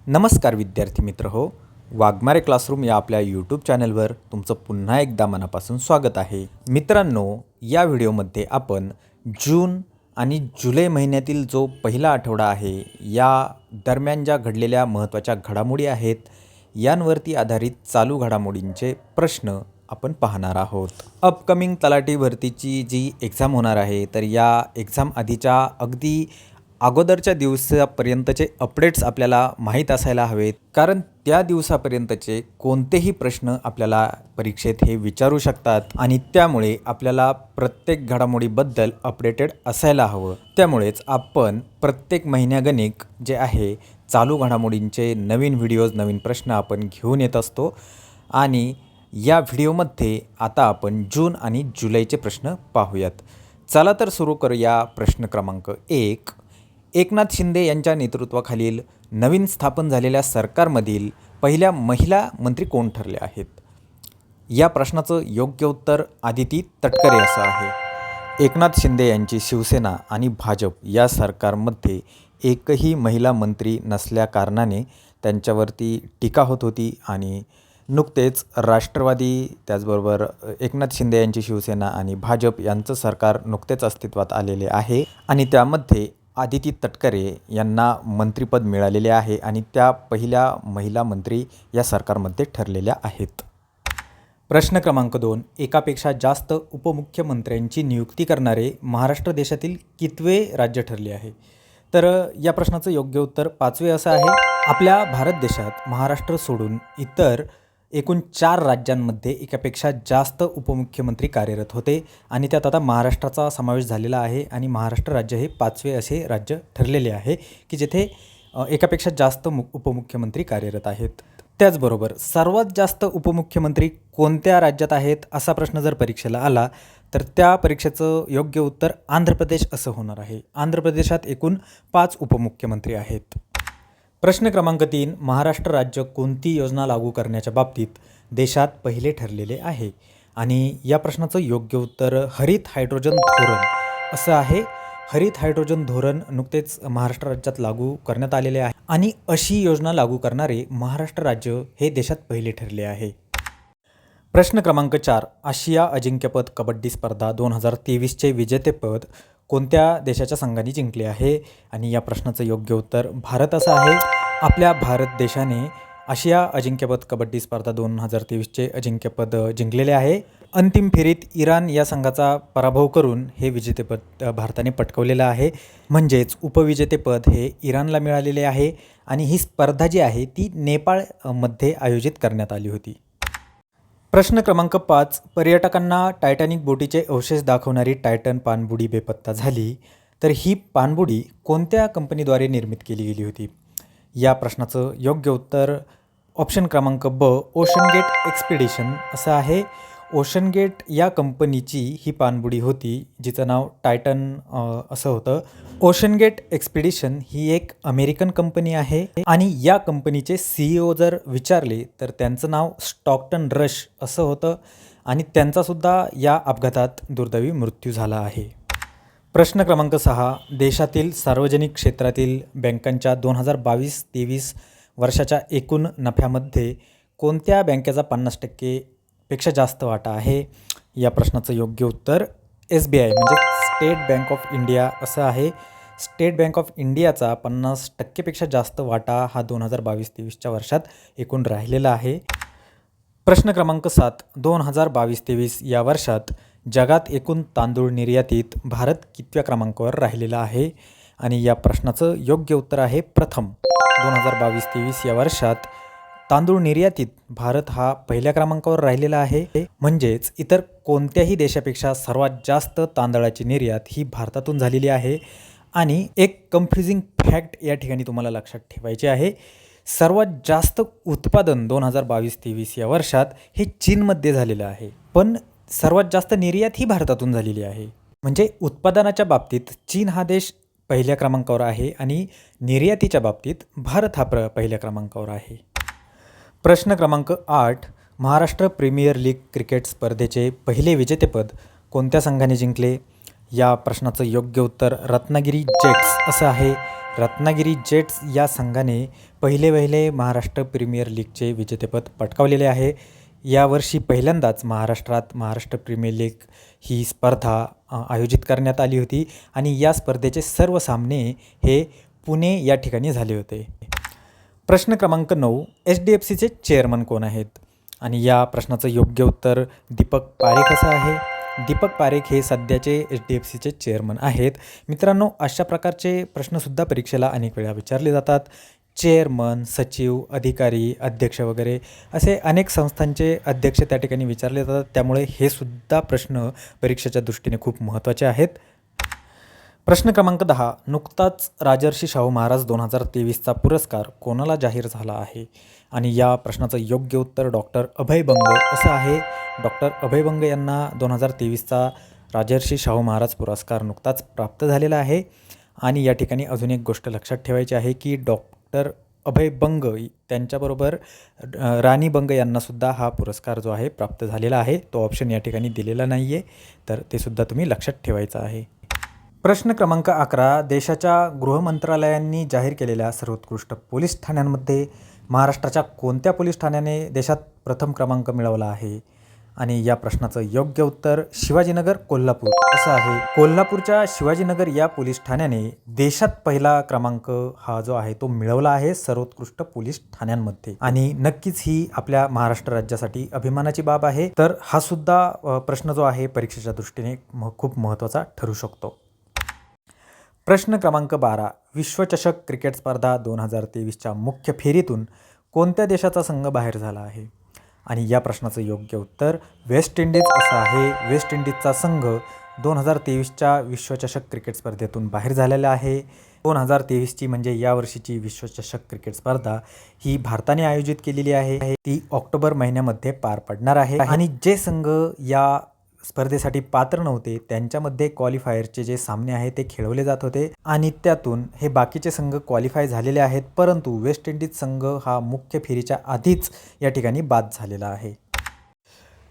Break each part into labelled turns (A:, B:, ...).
A: नमस्कार विद्यार्थी मित्र हो. वाघमारे क्लासरूम या आपल्या यूट्यूब चॅनलवर तुमचं पुन्हा एकदा मनापासून स्वागत आहे. मित्रांनो, या व्हिडिओमध्ये आपण जून आणि जुलै महिन्यातील जो पहिला आठवडा आहे या दरम्यान ज्या घडलेल्या महत्त्वाच्या घडामोडी आहेत यांवरती आधारित चालू घडामोडींचे प्रश्न आपण पाहणार आहोत. अपकमिंग तलाठी भरतीची जी एक्झाम होणार आहे तर या एक्झाम आधीच्या अगदी अगोदरच्या दिवसापर्यंतचे अपडेट्स आपल्याला माहीत असायला हवेत, कारण त्या दिवसापर्यंतचे कोणतेही प्रश्न आपल्याला परीक्षेत हे विचारू शकतात आणि त्यामुळे आपल्याला प्रत्येक घडामोडीबद्दल अपडेटेड असायला हवं. त्यामुळेच आपण प्रत्येक महिन्यागणिक जे आहे चालू घडामोडींचे नवीन व्हिडिओज, नवीन प्रश्न आपण घेऊन येत असतो आणि या व्हिडिओमध्ये आता आपण जून आणि जुलैचे प्रश्न पाहूयात. चला तर सुरू करूया. प्रश्न क्रमांक 1. एकनाथ शिंदे यांच्या नेतृत्वाखालील नवीन स्थापन झालेल्या सरकारमधील पहिल्या महिला मंत्री कोण ठरल्या आहेत? या प्रश्नाचं योग्य उत्तर आदिती तटकरे असं आहे. एकनाथ शिंदे यांची शिवसेना आणि भाजप या सरकारमध्ये एकही महिला मंत्री नसल्याकारणाने त्यांच्यावरती टीका होत होती आणि नुकतेच राष्ट्रवादी, त्याचबरोबर एकनाथ शिंदे यांची शिवसेना आणि भाजप यांचं सरकार नुकतेच अस्तित्वात आलेले आहे आणि त्यामध्ये आदिती तटकरे यांना मंत्रिपद मिळालेले आहे आणि त्या पहिल्या महिला मंत्री या सरकारमध्ये ठरलेल्या आहेत. प्रश्न क्रमांक 2. एकापेक्षा जास्त उपमुख्यमंत्र्यांची नियुक्ती करणारे महाराष्ट्र देशातील कितवे राज्य ठरले आहे? तर या प्रश्नाचं योग्य उत्तर 5वे असं आहे. आपल्या भारत देशात महाराष्ट्र सोडून इतर एकूण 4 राज्यांमध्ये एकापेक्षा जास्त उपमुख्यमंत्री कार्यरत होते आणि त्यात आता महाराष्ट्राचा समावेश झालेला आहे आणि महाराष्ट्र राज्य हे 5वे असे राज्य ठरलेले आहे की जेथे एकापेक्षा जास्त उपमुख्यमंत्री कार्यरत आहेत. त्याचबरोबर सर्वात जास्त उपमुख्यमंत्री कोणत्या राज्यात आहेत असा प्रश्न जर परीक्षेला आला तर त्या परीक्षेचं योग्य उत्तर आंध्र प्रदेश असं होणार आहे. आंध्र प्रदेशात एकूण 5 उपमुख्यमंत्री आहेत. प्रश्न क्रमांक 3. महाराष्ट्र राज्य कोणती योजना लागू करण्याच्या बाबतीत देशात पहिले ठरलेले आहे? आणि या प्रश्नाचं योग्य उत्तर हरित हायड्रोजन धोरण असं आहे. हरित हायड्रोजन धोरण नुकतेच महाराष्ट्र राज्यात लागू करण्यात आलेले आहे आणि अशी योजना लागू करणारे महाराष्ट्र राज्य हे देशात पहिले ठरले आहे. प्रश्न क्रमांक 4. आशिया अजिंक्यपद कबड्डी स्पर्धा 2023चे विजेतेपद कोणत्या देशाच्या संघाने जिंकले आहे? आणि या प्रश्नाचं योग्य उत्तर भारत असं आहे. आपल्या भारत देशाने आशिया अजिंक्यपद कबड्डी स्पर्धा 2023चे अजिंक्यपद जिंकलेले आहे. अंतिम फेरीत इराण या संघाचा पराभव करून हे विजेतेपद भारताने पटकवलेलं आहे. म्हणजेच उपविजेतेपद हे इराणला मिळालेले आहे आणि ही स्पर्धा जी आहे ती नेपाळमध्ये आयोजित करण्यात आली होती. प्रश्न क्रमांक 5. पर्यटकांना टायटॅनिक बोटीचे अवशेष दाखवणारी टायटन पाणबुडी बेपत्ता झाली तर ही पाणबुडी कोणत्या कंपनीद्वारे निर्मित केली गेली होती? या प्रश्नाचं योग्य उत्तर ऑप्शन क्रमांक ब, ओशन गेट एक्सपिडिशन असं आहे. ओशन गेट या कंपनीची ही पाणबुडी होती जिचं नाव टायटन असं होतं. ओशन गेट एक्सपिडिशन ही एक अमेरिकन कंपनी आहे आणि या कंपनीचे CEO जर विचारले तर त्यांचं नाव स्टॉकटन रश असं होतं आणि त्यांचासुद्धा या अपघातात दुर्दैवी मृत्यू झाला आहे. प्रश्न क्रमांक 6. देशातील सार्वजनिक क्षेत्रातील बँकांच्या 2022-23 वर्षाच्या एकूण नफ्यामध्ये कोणत्या बँकेचा 50% पेक्षा जास्त वाटा आहे? या प्रश्नाचं योग्य उत्तर SBI म्हणजे स्टेट बँक ऑफ इंडिया असं आहे. स्टेट बँक ऑफ इंडियाचा 50% पेक्षा जास्त वाटा हा 2022-23च्या वर्षात एकूण राहिलेला आहे. प्रश्न क्रमांक 7. 2022-23 या वर्षात जगात एकूण तांदूळ निर्यातीत भारत कितव्या क्रमांकावर राहिलेला आहे? आणि या प्रश्नाचं योग्य उत्तर आहे प्रथम. 2022-23 या वर्षात तांदूळ निर्यातीत भारत हा पहिल्या क्रमांकावर राहिलेला आहे. म्हणजेच इतर कोणत्याही देशापेक्षा सर्वात जास्त तांदळाची निर्यात ही भारतातून झालेली आहे. आणि एक कन्फ्युजिंग फॅक्ट या ठिकाणी तुम्हाला लक्षात ठेवायचे आहे. सर्वात जास्त उत्पादन 2022-23 या वर्षात हे चीनमध्ये झालेलं आहे, पण सर्वात जास्त निर्यात ही भारतातून झालेली आहे. म्हणजे उत्पादनाच्या बाबतीत चीन हा देश पहिल्या क्रमांकावर आहे आणि निर्यातीच्या बाबतीत भारत हा पहिल्या क्रमांकावर आहे. प्रश्न क्रमांक 8. महाराष्ट्र प्रीमियर लीग क्रिकेट स्पर्धेचे पहिले विजेतेपद कोणत्या संघाने जिंकले? या प्रश्नाचं योग्य उत्तर रत्नागिरी जेट्स असं आहे. रत्नागिरी जेट्स या संघाने पहिले महाराष्ट्र प्रीमियर लीगचे विजेतेपद पटकावलेले आहे. यावर्षी पहिल्यांदाच महाराष्ट्रात महाराष्ट्र प्रीमियर लीग ही स्पर्धा आयोजित करण्यात आली होती आणि या स्पर्धेचे सर्व सामने हे पुणे या ठिकाणी झाले होते. प्रश्न क्रमांक 9, HDFCचे चेअरमन कोण आहेत? आणि या प्रश्नाचं योग्य उत्तर दीपक पारेख असं आहे. दीपक पारेख हे सध्याचे HDFCचे चेअरमन आहेत. मित्रांनो, अशा प्रकारचे प्रश्नसुद्धा परीक्षेला अनेक वेळा विचारले जातात. चेअरमन, सचिव, अधिकारी, अध्यक्ष वगैरे असे अनेक संस्थांचे अध्यक्ष त्या ठिकाणी विचारले जातात. त्यामुळे हे सुद्धा प्रश्न परीक्षेच्या दृष्टीने खूप महत्त्वाचे आहेत. प्रश्न क्रमांक 10, नुकताच राजर्षी शाहू महाराज 2023चा पुरस्कार कोणाला जाहीर झाला आहे? आणि या प्रश्नाचं योग्य उत्तर डॉक्टर अभय बंग असं आहे. डॉक्टर अभय बंग यांना 2023चा राजर्षी शाहू महाराज पुरस्कार नुकताच प्राप्त झालेला आहे. आणि या ठिकाणी अजून एक गोष्ट लक्षात ठेवायची आहे की डॉक्टर अभय बंग त्यांच्याबरोबर राणी बंग यांनासुद्धा हा पुरस्कार जो आहे प्राप्त झालेला आहे. तो ऑप्शन या ठिकाणी दिलेला नाही आहे, तर ते सुद्धा तुम्ही लक्षात ठेवायचं आहे. प्रश्न क्रमांक 11, देशाच्या गृहमंत्रालयांनी जाहीर केलेल्या सर्वोत्कृष्ट पोलीस ठाण्यांमध्ये महाराष्ट्राच्या कोणत्या पोलीस ठाण्याने देशात प्रथम क्रमांक मिळवला आहे? आणि या प्रश्नाचं योग्य उत्तर शिवाजीनगर कोल्हापूर असं आहे. कोल्हापूरच्या शिवाजीनगर या पोलीस ठाण्याने देशात पहिला क्रमांक हा जो आहे तो मिळवला आहे सर्वोत्कृष्ट पोलीस ठाण्यांमध्ये. आणि नक्कीच ही आपल्या महाराष्ट्र राज्यासाठी अभिमानाची बाब आहे. तर हा सुद्धा प्रश्न जो आहे परीक्षेच्या दृष्टीने खूप महत्त्वाचा ठरू शकतो. प्रश्न क्रमांक 12, विश्वचषक क्रिकेट स्पर्धा 2023च्या मुख्य फेरीतून कोणत्या देशाचा संघ बाहेर झाला आहे? आणि या प्रश्नाचं योग्य उत्तर वेस्ट इंडिज असं आहे. वेस्ट इंडिजचा संघ 2023च्या विश्वचषक क्रिकेट स्पर्धेतून बाहेर झालेला आहे. 2023ची म्हणजे यावर्षीची विश्वचषक क्रिकेट स्पर्धा ही भारताने आयोजित केलेली आहे. ती ऑक्टोबर महिन्यामध्ये पार पडणार आहे. आणि जे संघ या स्पर्धेसाठी पात्र नव्हते त्यांच्यामध्ये क्वालिफायरचे जे सामने आहेत ते खेळवले जात होते आणि त्यातून हे बाकीचे संघ क्वालिफाय झालेले आहेत. परंतु वेस्ट इंडिज संघ हा मुख्य फेरीच्या आधीच या ठिकाणी बाद झालेला आहे.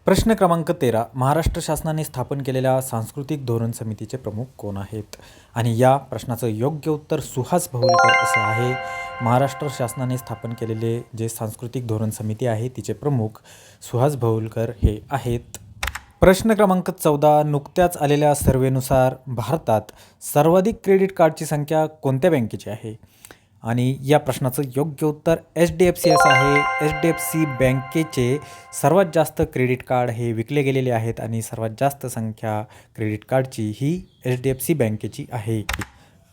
A: प्रश्न क्रमांक 13, महाराष्ट्र शासनाने स्थापन केलेल्या सांस्कृतिक धोरण समितीचे प्रमुख कोण आहेत? आणि या प्रश्नाचं योग्य उत्तर सुहास भौलकर असं आहे. महाराष्ट्र शासनाने स्थापन केलेले जे सांस्कृतिक धोरण समिती आहे तिचे प्रमुख सुहास भौलकर हे आहेत. प्रश्न क्रमांक 14, नुकत्याच आलेल्या सर्वेनुसार भारतात सर्वाधिक क्रेडिट कार्डची संख्या कोणत्या बँकेची आहे? आणि या प्रश्नाचं योग्य उत्तर HDFC असं आहे. HDFC बँकेचे सर्वात जास्त क्रेडिट कार्ड हे विकले गेलेले आहेत आणि सर्वात जास्त संख्या क्रेडिट कार्डची ही HDFC बँकेची आहे.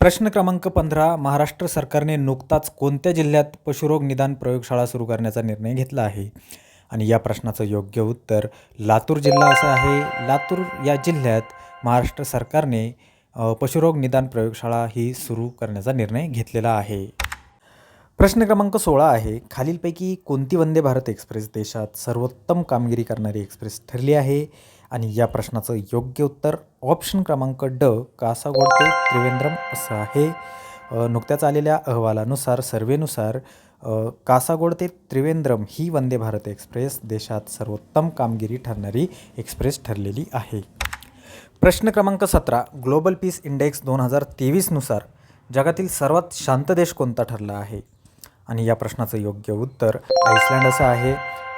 A: प्रश्न क्रमांक 15, महाराष्ट्र सरकारने नुकताच कोणत्या जिल्ह्यात पशुरोग निदान प्रयोगशाळा सुरू करण्याचा निर्णय घेतला आहे? आणि या प्रश्नाचं योग्य उत्तर लातूर जिल्हा असं आहे. लातूर या जिल्ह्यात महाराष्ट्र सरकारने पशुरोग निदान प्रयोगशाळा ही सुरू करण्याचा निर्णय घेतलेला आहे. प्रश्न क्रमांक 16 आहे, खालीलपैकी कोणती वंदे भारत एक्सप्रेस देशात सर्वोत्तम कामगिरी करणारी एक्सप्रेस ठरली आहे? आणि या प्रश्नाचं योग्य उत्तर ऑप्शन क्रमांक ड, कासागोड ते त्रिवेंद्रम असं आहे. नुकत्याच आलेल्या अहवालानुसार सर्वेनुसार कासागोड ते त्रिवेंद्रम ही वंदे भारत एक्सप्रेस देशात सर्वोत्तम कामगिरी ठरणारी एक्सप्रेस ठरलेली आहे. प्रश्न क्रमांक 17, ग्लोबल पीस इंडेक्स 2023नुसार जगातील सर्वात शांत देश कोणता ठरला आहे? आणि या प्रश्नाचं योग्य उत्तर आईसलँड असं आहे.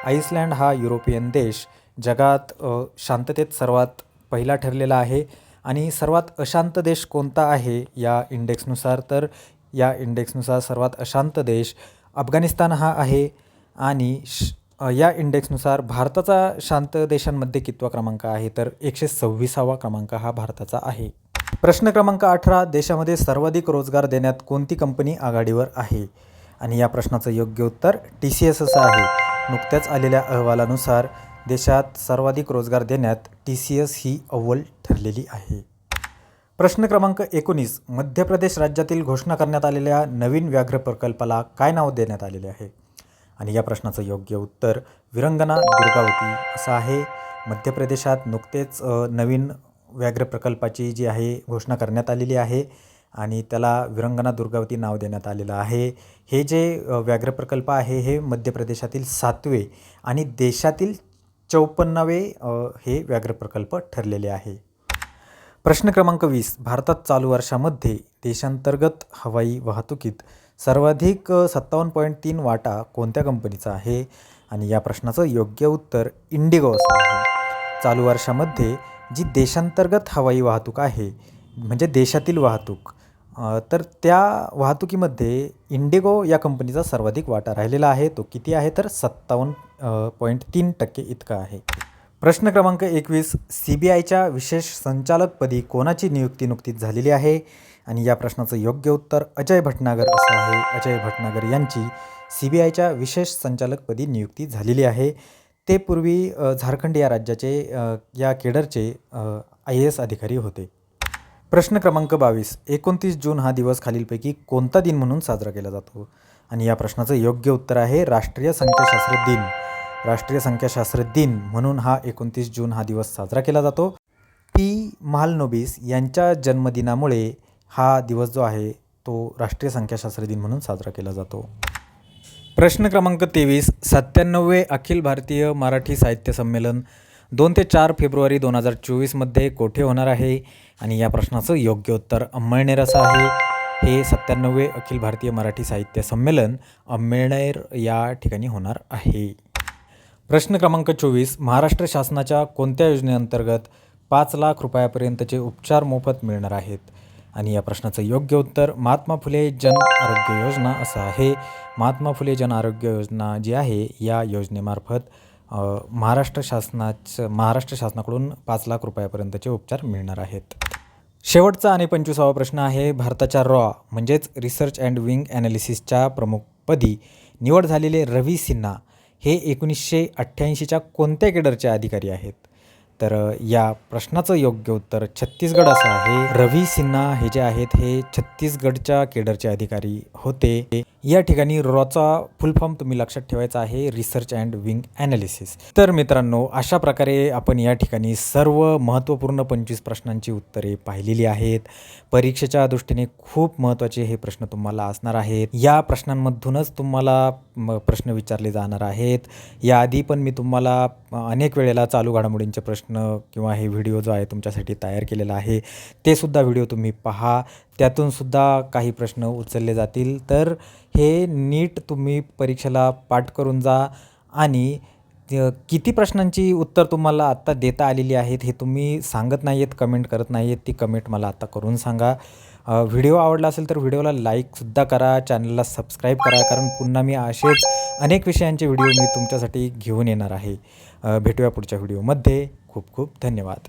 A: आईसलँड हा युरोपियन देश जगात शांततेत सर्वात पहिला ठरलेला आहे. आणि सर्वात अशांत देश कोणता आहे या इंडेक्सनुसार? तर या इंडेक्सनुसार सर्वात अशांत देश अफगाणिस्तान हा आहे. आणि या इंडेक्सनुसार भारताचा शांत देशांमध्ये कितवा क्रमांक आहे? तर 126वा क्रमांक हा भारताचा आहे. प्रश्न क्रमांक 18, देशामध्ये सर्वाधिक रोजगार देण्यात कोणती कंपनी आघाडीवर आहे? आणि या प्रश्नाचं योग्य उत्तर TCS असं आहे. नुकत्याच आलेल्या अहवालानुसार देशात सर्वाधिक रोजगार देण्यात TCS ही अव्वल ठरलेली आहे. प्रश्न क्रमांक 19, मध्य प्रदेश राज्यातील घोषणा करण्यात आलेल्या नवीन व्याघ्र प्रकल्पाला काय नाव देण्यात आलेले आहे? आणि या प्रश्नाचं योग्य उत्तर विरंगना दुर्गावती असं आहे. मध्य प्रदेशात नुकतेच नवीन व्याघ्र प्रकल्पाची जी आहे घोषणा करण्यात आलेली आहे आणि त्याला विरंगना दुर्गावती नाव देण्यात आलेलं आहे. हे जे व्याघ्र प्रकल्प आहे हे मध्य प्रदेशातील 7वे आणि देशातील 54वे हे व्याघ्र प्रकल्प ठरलेले आहे. प्रश्न क्रमांक 20. भारतात चालू वर्षामध्ये देशांतर्गत हवाई वाहतुकीत सर्वाधिक 57.3 वाटा कोणत्या कंपनीचा आहे? आणि या प्रश्नाचं योग्य उत्तर इंडिगो असं आहे. चालू वर्षामध्ये जी देशांतर्गत हवाई वाहतूक आहे, म्हणजे देशातील वाहतूक, तर त्या वाहतुकीमध्ये इंडिगो या कंपनीचा सर्वाधिक वाटा राहिलेला आहे. तो किती आहे? तर 57.3% इतका आहे. प्रश्न क्रमांक 21. CBIच्या विशेष संचालकपदी कोणाची नियुक्ती नुकतीच झालेली आहे? आणि या प्रश्नाचं योग्य उत्तर अजय भटनागर असं आहे. अजय भटनागर यांची CBIच्या विशेष संचालकपदी नियुक्ती झालेली आहे. ते पूर्वी झारखंड या राज्याचे या केडरचे IAS अधिकारी होते. प्रश्न क्रमांक 22. 29 जून हा दिवस खालीलपैकी कोणता दिन म्हणून साजरा केला जातो? आणि या प्रश्नाचं योग्य उत्तर आहे राष्ट्रीय संख्याशास्त्र दिन. राष्ट्रीय संख्याशास्त्र दिन म्हणून हा 29 जून हा दिवस साजरा केला जातो. P. महालनोबिस यांच्या जन्मदिनामुळे हा दिवस जो आहे तो राष्ट्रीय संख्याशास्त्र दिन म्हणून साजरा केला जातो. प्रश्न क्रमांक 23. 97वे अखिल भारतीय मराठी साहित्य संमेलन 2 ते 4 फेब्रुवारी 2024 कोठे होणार आहे? आणि या प्रश्नाचं योग्य उत्तर अंमळनेर असं आहे. हे 97वे अखिल भारतीय मराठी साहित्य संमेलन अंमळनेर या ठिकाणी होणार आहे. प्रश्न क्रमांक 24. महाराष्ट्र शासनाच्या कोणत्या योजनेअंतर्गत 5 लाख रुपयापर्यंतचे उपचार मोफत मिळणार आहेत? आणि या प्रश्नाचं योग्य उत्तर महात्मा फुले जन आरोग्य योजना असं आहे. महात्मा फुले जन आरोग्य योजना जी आहे या योजनेमार्फत महाराष्ट्र शासनाकडून 5 लाख रुपयापर्यंतचे उपचार मिळणार आहेत. शेवटचा आणि 25वा प्रश्न आहे. भारताच्या रॉ म्हणजेच रिसर्च अँड विंग ॲनालिसिसच्या प्रमुखपदी निवड झालेले रवी सिन्हा हे 1988च्या कोणत्या केडरचे अधिकारी आहेत? तर या प्रश्नाचं योग्य उत्तर छत्तीसगड असं आहे. रवी सिन्हा हे जे आहेत हे छत्तीसगडच्या केडरचे अधिकारी होते. या ठिकाणी रॉचा फुल फॉर्म तुम्ही लक्षात ठेवायचा आहे, रिसर्च अँड विंग ॲनालिसिस. तर मित्रांनो, अशा प्रकारे आपण या ठिकाणी सर्व महत्त्वपूर्ण 25 प्रश्नांची उत्तरे पाहिलेली आहेत. परीक्षेच्या दृष्टीने खूप महत्त्वाचे हे प्रश्न तुम्हाला असणार आहेत. या प्रश्नांमधूनच तुम्हाला प्रश्न विचारले जाणार आहेत. याआधी पण मी तुम्हाला अनेक वेळेला चालू घडामोडींचे प्रश्न किंवा हे व्हिडिओ जो आहे तुमच्यासाठी तयार केलेला आहे, ते सुद्धा व्हिडिओ तुम्ही पहा. त्यातून सुद्धा काही प्रश्न उचलले जातील. तर हे नीट तुम्ही परीक्षेला पाठ करून जा. आणि किती प्रश्नांची उत्तर तुम्हाला आत्ता देता आलेली आहेत हे तुम्ही सांगत नाही आहेत, कमेंट करत नाही आहेत, ती कमेंट मला आत्ता करून सांगा. व्हिडिओ आवडला असेल तर व्हिडिओला लाईकसुद्धा करा, चॅनलला सबस्क्राईब करा, कारण पुन्हा मी असेच अनेक विषयांचे व्हिडिओ मी तुमच्यासाठी घेऊन येणार आहे. भेटूया पुढच्या व्हिडिओमध्ये. खूप खूप धन्यवाद.